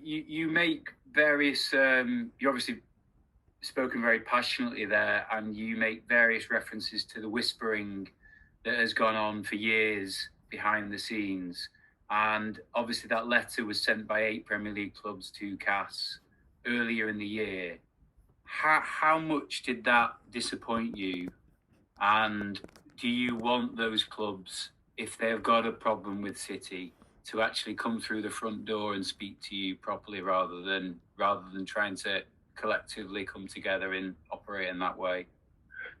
You make various. You obviously spoken very passionately there, and you make various references to the whispering that has gone on for years behind the scenes. And obviously, that letter was sent by 8 Premier League clubs to CAS earlier in the year. How much did that disappoint you? And do you want those clubs, if they've got a problem with City, to actually come through the front door and speak to you properly, rather than trying to collectively come together and operate in that way?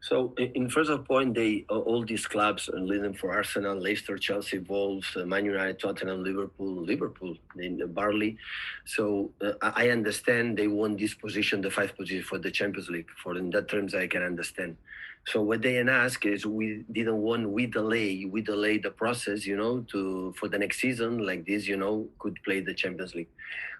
So, in first of point, all these clubs, leading for Arsenal, Leicester, Chelsea, Wolves, Man United, Tottenham, Liverpool, in Barley. So I understand they want this position, the 5th position for the Champions League. For in that terms, I can understand. So what they ask is we delay the process, for the next season like this, could play the Champions League.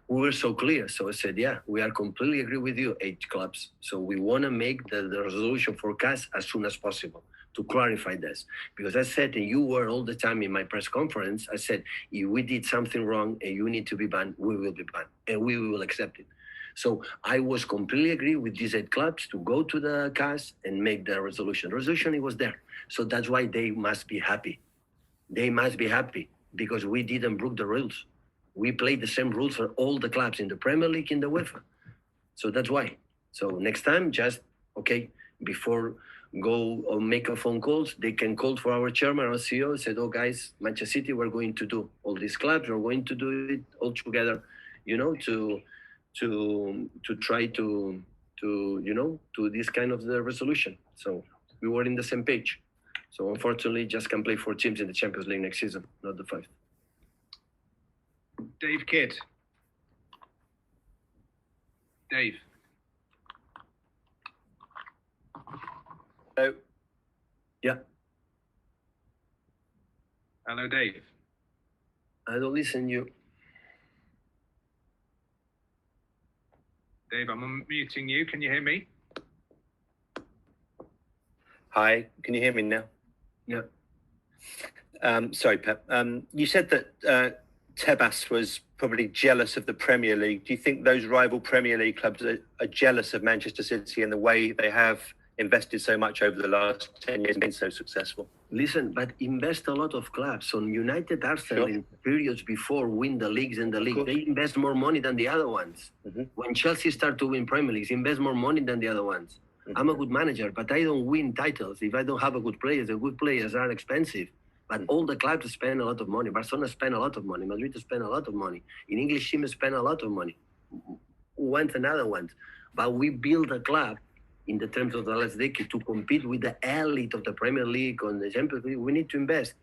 We were so clear. So I said, yeah, we are completely agree with you, 8 clubs. So we want to make the resolution for CAS as soon as possible to clarify this. Because I said, and you were all the time in my press conference, I said, if we did something wrong and you need to be banned, we will be banned and we will accept it. So I was completely agree with these 8 clubs to go to the CAS and make the resolution. The resolution, it was there. So that's why they must be happy. They must be happy because we didn't break the rules. We played the same rules for all the clubs in the Premier League, in the UEFA. So that's why. So next time, just, okay, before go or make a phone calls, they can call for our chairman or CEO, said, oh guys, Manchester City, we're going to do all these clubs, we're going to do it all together, to try to this kind of the resolution. So we were in the same page. So unfortunately, just can play 4 teams in the Champions League next season, not the 5. Dave Kidd. Dave. Hello. Yeah. Hello, Dave. I don't listen you. Dave, I'm unmuting you. Can you hear me? Hi, can you hear me now? Yeah. Sorry, Pep. You said that Tebas was probably jealous of the Premier League. Do you think those rival Premier League clubs are jealous of Manchester City and the way they have invested so much over the last 10 years and been so successful? Listen, but invest a lot of clubs. So United, Arsenal, in periods before win the leagues and the league, they invest more money than the other ones. Mm-hmm. When Chelsea start to win Premier Leagues, invest more money than the other ones. Mm-hmm. I'm a good manager, but I don't win titles if I don't have a good players. The good players are expensive. But all the clubs spend a lot of money. Barcelona spend a lot of money. Madrid spend a lot of money. In English teams spend a lot of money. Once another one. But we build a club in the terms of the last decade to compete with the elite of the Premier League on the Champions League. We need to invest.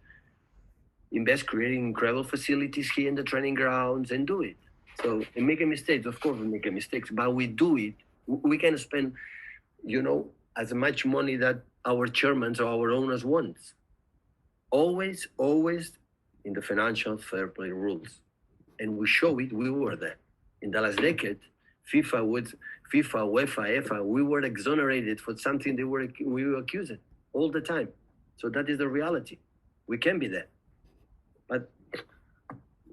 Invest, creating incredible facilities here in the training grounds and do it. So, and make mistakes. Of course, we make mistakes, but we do it. We can spend, as much money that our chairmen or our owners want. Always in the financial fair play rules. And we show it, we were there. In the last decade, FIFA, UEFA, EFA, we were exonerated for something we were accused all the time. So that is the reality. We can be there. But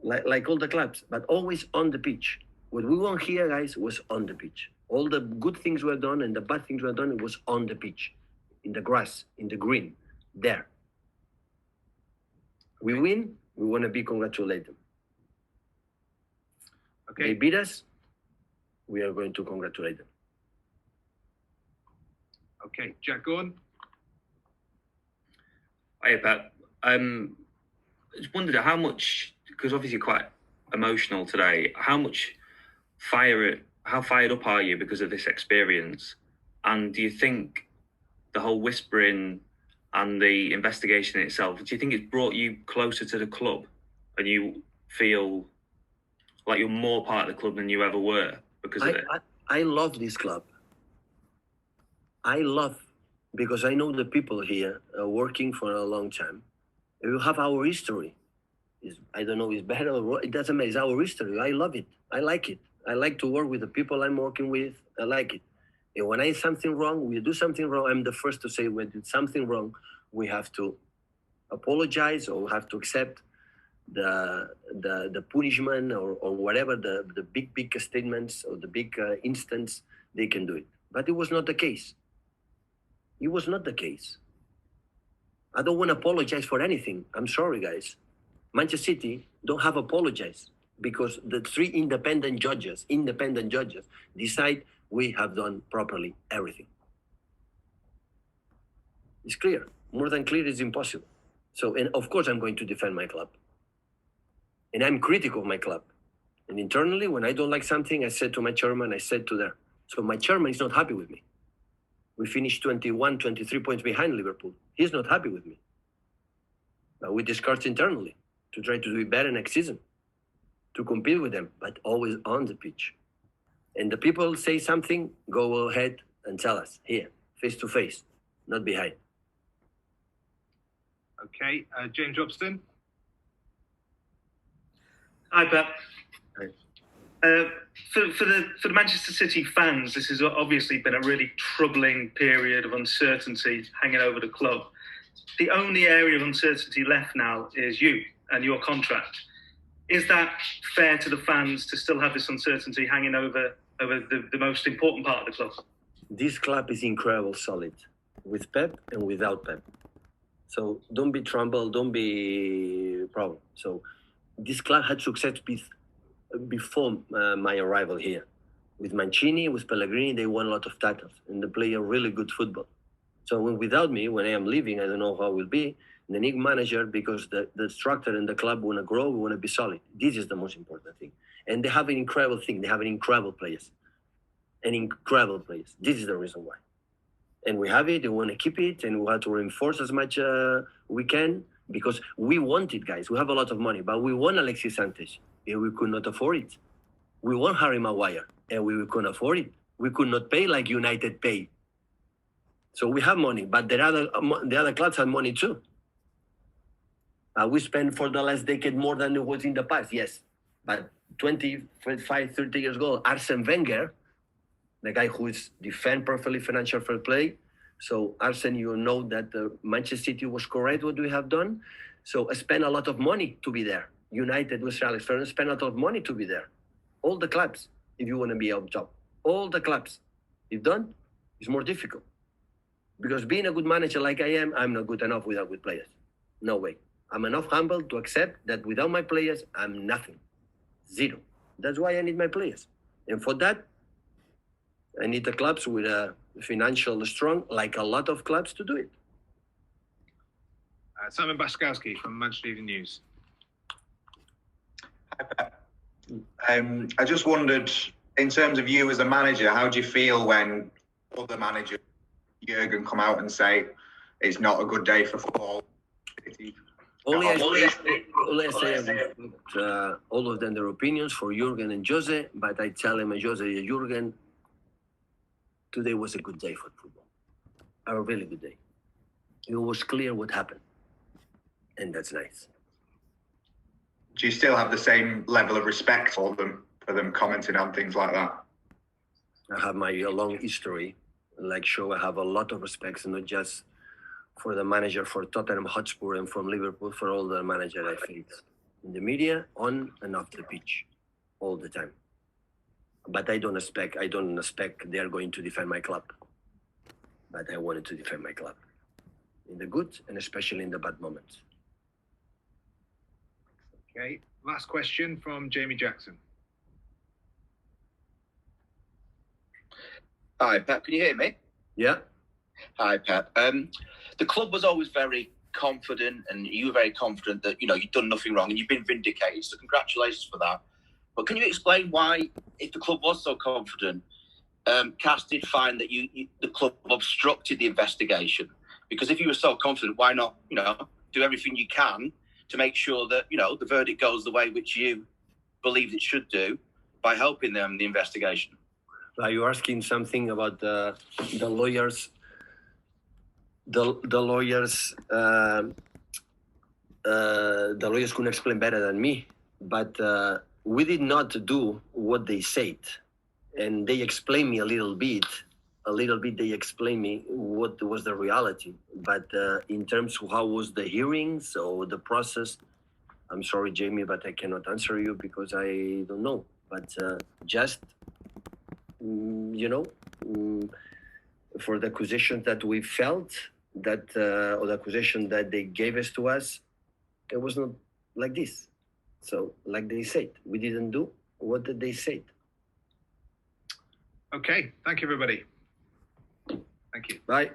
like all the clubs, but always on the pitch. What we want here, guys, was on the pitch. All the good things were done and the bad things were done, it was on the pitch, in the grass, in the green, there. We win, we want to be congratulated. Okay. They beat us, we are going to congratulate them. Okay, Jack Gordon. Hey, Pep. I just wondered how much, because obviously you're quite emotional today, how fired up are you because of this experience? And do you think the whole whispering and the investigation itself, do you think it's brought you closer to the club and you feel like you're more part of the club than you ever were because of it? I love this club. Because I know the people here working for a long time. We have our history. I don't know, it's better or it doesn't matter. It's our history. I love it. I like it. I like to work with the people I'm working with. I like it. And when I do something wrong, I'm the first to say when it's something wrong, we have to apologize or we have to accept the punishment or whatever, the big statements or the big instance, they can do it. But it was not the case. It was not the case. I don't want to apologize for anything. I'm sorry, guys. Manchester City don't have apologize because the three independent judges decide we have done properly everything. It's clear. More than clear is impossible. So, and of course, I'm going to defend my club. And I'm critical of my club. And internally, when I don't like something, I said to my chairman, I said to them. So my chairman is not happy with me. We finished 21, 23 points behind Liverpool. He's not happy with me. But we discussed internally to try to do it better next season, to compete with them, but always on the pitch. And the people say something, go ahead and tell us here, face to face, not behind. Okay, James Robson. Hi, Pep. Hi. For the Manchester City fans, this has obviously been a really troubling period of uncertainty hanging over the club. The only area of uncertainty left now is you and your contract. Is that fair to the fans to still have this uncertainty hanging over the most important part of the club? This club is incredible solid, with Pep and without Pep. So don't be troubled, don't be problem. So this club had success before my arrival here. With Mancini, with Pellegrini, they won a lot of titles and they play a really good football. So without me, when I am leaving, I don't know how it will be. The new manager, because the structure and the club want to grow, we want to be solid. This is the most important thing. And they have an incredible thing. They have an incredible players. This is the reason why. And we have it, we want to keep it, and we have to reinforce as much we can, because we want it, guys. We have a lot of money, but we want Alexis Sanchez, and we could not afford it. We want Harry Maguire, and we couldn't afford it. We could not pay like United paid. So we have money, but the other clubs have money too. We spent for the last decade more than it was in the past, yes. But 25, 30 years ago, Arsene Wenger, the guy who is defend perfectly financial fair play. So Arsene, you know that Manchester City was correct what we have done. So I spent a lot of money to be there. United with Alex Ferguson spent a lot of money to be there. All the clubs, if you want to be up top, all the clubs. If done, it's more difficult. Because being a good manager like I am, I'm not good enough without good players. No way. I'm enough humble to accept that without my players, I'm nothing. Zero. That's why I need my players. And for that, I need the clubs with a financial strong, like a lot of clubs, to do it. Simon Baskowski from Manchester Evening News. I just wondered, in terms of you as a manager, how do you feel when other managers, Jurgen, come out and say it's not a good day for football? Only I say all of them their opinions for Jurgen and Jose, but I tell him, Jose and Jurgen, today was a good day for football. A really good day. It was clear what happened. And that's nice. Do you still have the same level of respect for them commenting on things like that? I have my long history. Like show, I have a lot of respect, not just for the manager for Tottenham Hotspur and from Liverpool, for all the manager I face. In the media, on and off the pitch, all the time. But I don't expect they are going to defend my club. But I wanted to defend my club. In the good and especially in the bad moments. Okay, last question from Jamie Jackson. Hi, Pep. Can you hear me? Yeah. Hi, Pep. The club was always very confident, and you were very confident that you'd done nothing wrong, and you've been vindicated. So congratulations for that. But can you explain why, if the club was so confident, CAS did find that the club obstructed the investigation? Because if you were so confident, why not, do everything you can to make sure that the verdict goes the way which you believe it should do by helping them the investigation? Are you asking something about the lawyers? The lawyers couldn't explain better than me, but we did not do what they said, and they explained me a little bit. They explained me what was the reality, but in terms of how was the hearings or the process, I'm sorry, Jamie, but I cannot answer you because I don't know. But just, for the accusation that we felt, that or the accusation that they gave us to us, it was not like this. So, like they said, we didn't do what did they said. Okay, thank you, everybody. Thank you. Bye.